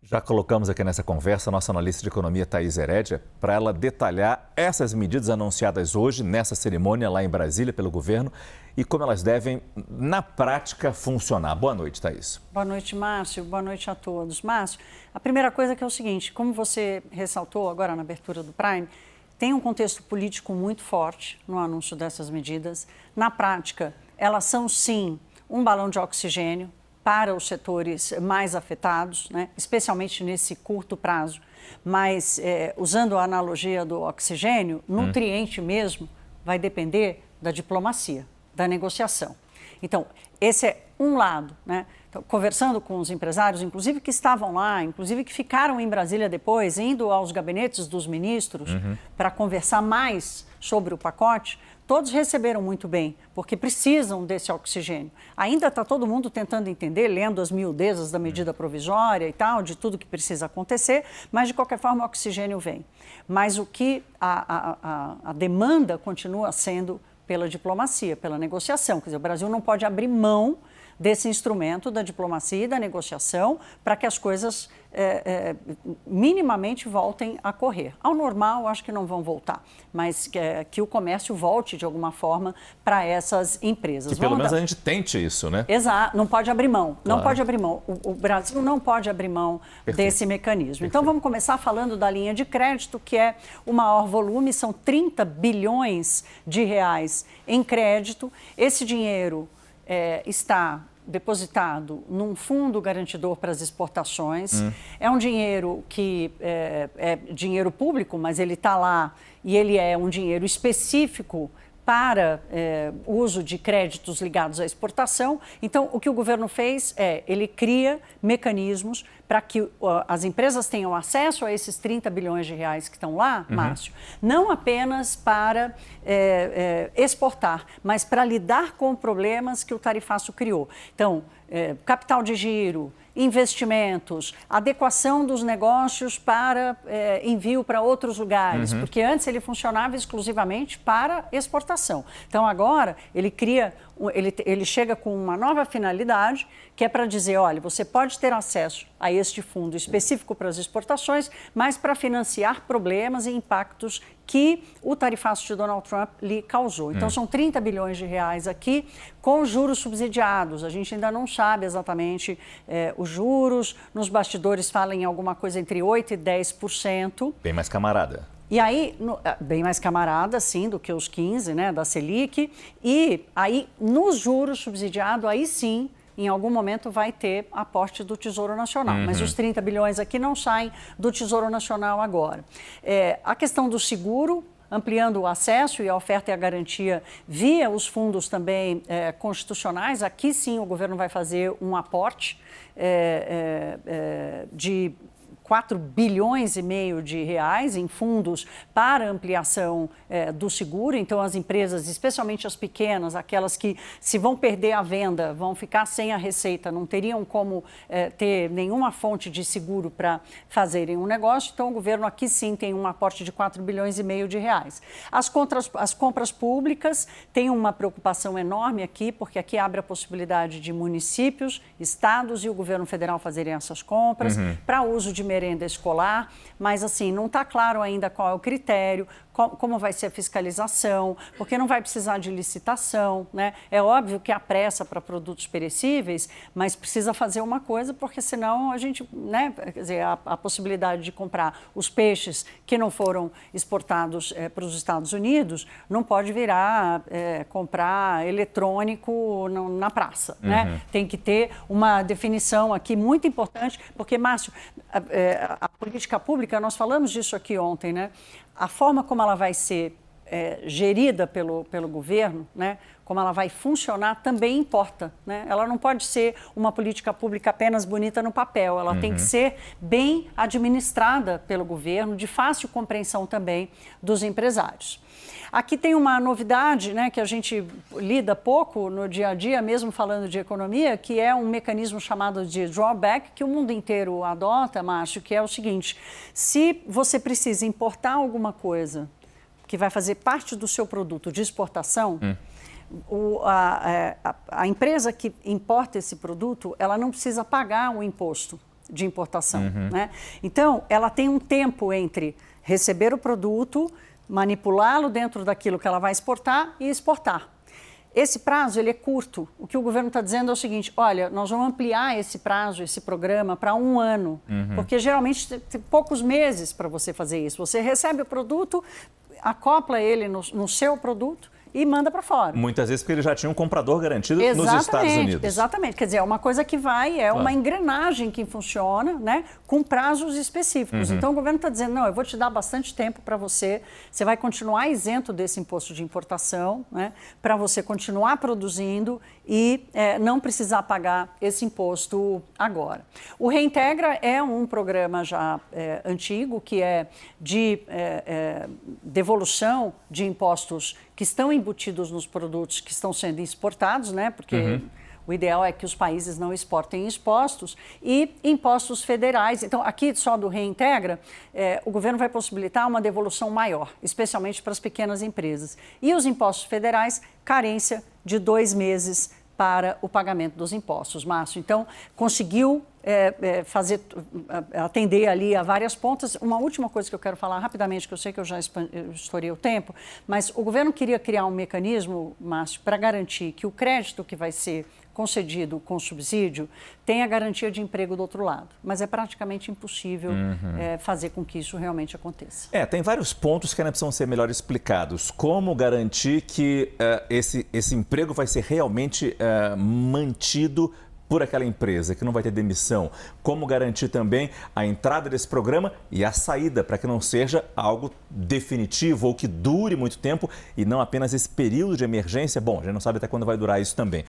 Já colocamos aqui nessa conversa a nossa analista de economia, Thaís Herédia, para ela detalhar essas medidas anunciadas hoje nessa cerimônia lá em Brasília pelo governo e como elas devem, na prática, funcionar. Boa noite, Thaís. Boa noite, Márcio. Boa noite a todos. Márcio, a primeira coisa que é o seguinte, como você ressaltou agora na abertura do Prime, tem um contexto político muito forte no anúncio dessas medidas. Na prática, elas são, sim, um balão de oxigênio para os setores mais afetados, né? Especialmente nesse curto prazo. Mas, usando a analogia do oxigênio, nutriente mesmo vai depender da diplomacia, da negociação. Então, esse é um lado, né? Então, conversando com os empresários, inclusive que estavam lá, inclusive que ficaram em Brasília depois, indo aos gabinetes dos ministros para conversar mais sobre o pacote, todos receberam muito bem, porque precisam desse oxigênio. Ainda está todo mundo tentando entender, lendo as miudezas da medida provisória e tal, de tudo que precisa acontecer, mas de qualquer forma o oxigênio vem. Mas o que a demanda continua sendo pela diplomacia, pela negociação. Quer dizer, o Brasil não pode abrir mão desse instrumento da diplomacia e da negociação para que as coisas minimamente voltem a correr. Ao normal, acho que não vão voltar, mas que o comércio volte de alguma forma para essas empresas. Que pelo menos a gente tente isso, né? Exato, não pode abrir mão, Claro. não pode abrir mão. O Brasil não pode abrir mão desse mecanismo. Perfeito. Então vamos começar falando da linha de crédito, que é o maior volume, são 30 bilhões de reais em crédito. Esse dinheiro está depositado num fundo garantidor para as exportações. É um dinheiro que é dinheiro público, mas ele está lá e ele é um dinheiro específico para uso de créditos ligados à exportação. Então, o que o governo fez ele cria mecanismos para que as empresas tenham acesso a esses 30 bilhões de reais que estão lá, Márcio, não apenas para exportar, mas para lidar com problemas que o tarifaço criou. Então, capital de giro, investimentos, adequação dos negócios para envio para outros lugares, porque antes ele funcionava exclusivamente para exportação. Então agora ele chega com uma nova finalidade, que é para dizer, olha, você pode ter acesso a este fundo específico para as exportações, mas para financiar problemas e impactos que o tarifaço de Donald Trump lhe causou. Então, são 30 bilhões de reais aqui com juros subsidiados. A gente ainda não sabe exatamente os juros. Nos bastidores falam em alguma coisa entre 8% e 10%. Bem mais camarada. E aí, bem mais camarada, sim, do que os 15%, né, da Selic. E aí, nos juros subsidiados, aí sim, em algum momento vai ter aporte do Tesouro Nacional. Mas os 30 bilhões aqui não saem do Tesouro Nacional agora. A questão do seguro, ampliando o acesso e a oferta e a garantia via os fundos também constitucionais. Aqui sim o governo vai fazer um aporte de 4,5 bilhões de reais em fundos para ampliação do seguro. Então, as empresas, especialmente as pequenas, aquelas que se vão perder a venda, vão ficar sem a receita, não teriam como ter nenhuma fonte de seguro para fazerem um negócio. Então, o governo aqui sim tem um aporte de 4,5 bilhões de reais. As compras públicas têm uma preocupação enorme aqui, porque aqui abre a possibilidade de municípios, estados e o governo federal fazerem essas compras para uso de merenda escolar, mas assim, não está claro ainda qual é o critério, como vai ser a fiscalização, porque não vai precisar de licitação, né? É óbvio que há pressa para produtos perecíveis, mas precisa fazer uma coisa, porque senão a gente, né, quer dizer, a possibilidade de comprar os peixes que não foram exportados para os Estados Unidos não pode virar comprar eletrônico na praça, né? Tem que ter uma definição aqui muito importante, porque, Márcio, a política pública, nós falamos disso aqui ontem, né? A forma como ela vai ser gerida pelo governo, né? Como ela vai funcionar, também importa, né? Ela não pode ser uma política pública apenas bonita no papel, ela tem que ser bem administrada pelo governo, de fácil compreensão também dos empresários. Aqui tem uma novidade, né, que a gente lida pouco no dia a dia, mesmo falando de economia, que é um mecanismo chamado de drawback, que o mundo inteiro adota, Márcio, que é o seguinte: se você precisa importar alguma coisa que vai fazer parte do seu produto de exportação, a empresa que importa esse produto, ela não precisa pagar o imposto de importação, né? Então, ela tem um tempo entre receber o produto, manipulá-lo dentro daquilo que ela vai exportar e exportar. Esse prazo ele é curto. O que o governo está dizendo é o seguinte: olha, nós vamos ampliar esse prazo, esse programa, para 1 ano, porque geralmente tem poucos meses para você fazer isso. Você recebe o produto, acopla ele no seu produto e manda para fora. Muitas vezes porque ele já tinha um comprador garantido nos Estados Unidos. Exatamente. Quer dizer, é uma coisa que vai, uma engrenagem que funciona, né, com prazos específicos. Então, o governo está dizendo, não, eu vou te dar bastante tempo para você vai continuar isento desse imposto de importação, né, para você continuar produzindo e não precisar pagar esse imposto agora. O Reintegra é um programa já antigo, que é de devolução de impostos que estão embutidos nos produtos que estão sendo exportados, né? Porque o ideal é que os países não exportem impostos, e impostos federais. Então, aqui só do Reintegra, o governo vai possibilitar uma devolução maior, especialmente para as pequenas empresas. E os impostos federais, carência de 2 meses para o pagamento dos impostos, Márcio. Então, conseguiu atender ali a várias pontas. Uma última coisa que eu quero falar rapidamente, que eu sei que eu já estourei o tempo, mas o governo queria criar um mecanismo, Márcio, para garantir que o crédito que vai ser concedido com subsídio tenha garantia de emprego do outro lado. Mas é praticamente impossível fazer com que isso realmente aconteça. Tem vários pontos que ainda precisam ser melhor explicados. Como garantir que esse emprego vai ser realmente mantido por aquela empresa, que não vai ter demissão? Como garantir também a entrada desse programa e a saída, para que não seja algo definitivo ou que dure muito tempo e não apenas esse período de emergência? Bom, a gente não sabe até quando vai durar isso também.